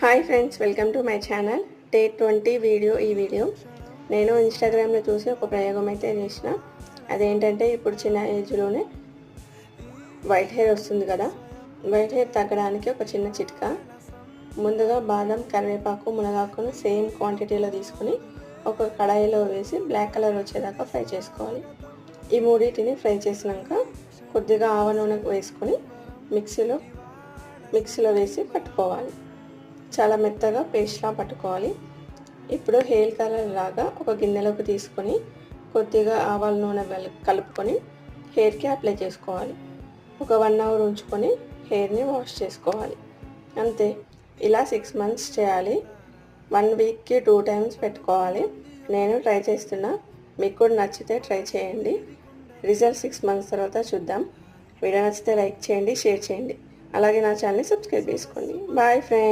Hi friends, welcome to my channel. Day 20 video. ఈ video నేను ఇన్స్టాగ్రామ్లో చూసి ఒక ప్రయోగం అయితే చేసిన. అదేంటంటే, ఇప్పుడు చిన్న ఏజ్లోనే వైట్ హెయిర్ వస్తుంది కదా, వైట్ హెయిర్ తగ్గడానికి ఒక చిన్న చిట్కా. ముందుగా బాదం, కరివేపాకు, మునగాకును సేమ్ క్వాంటిటీలో తీసుకుని ఒక కడాయిలో వేసి బ్లాక్ కలర్ వచ్చేదాకా ఫ్రై చేసుకోవాలి. ఈ మూడింటిని ఫ్రై చేసినాక కొద్దిగా ఆవ నూనె వేసుకొని మిక్సీలో వేసి పట్టుకోవాలి. చాలా మెత్తగా పేస్ట్లా పట్టుకోవాలి. ఇప్పుడు హెయిర్ కలర్ లాగా ఒక గిన్నెలోకి తీసుకొని కొద్దిగా ఆవాల నూనె కలుపుకొని హెయిర్కి అప్లై చేసుకోవాలి. ఒక 1 అవర్ ఉంచుకొని హెయిర్ని వాష్ చేసుకోవాలి. అంతే. ఇలా 6 months చేయాలి. 1 weekకి 2 times పెట్టుకోవాలి. నేను ట్రై చేస్తున్నా, మీకు కూడా నచ్చితే ట్రై చేయండి. రిజల్ట్ 6 months తర్వాత చూద్దాం. వీడియో నచ్చితే లైక్ చేయండి, షేర్ చేయండి, అలాగే నా ఛానల్ని సబ్స్క్రైబ్ చేసుకోండి. Bye friends.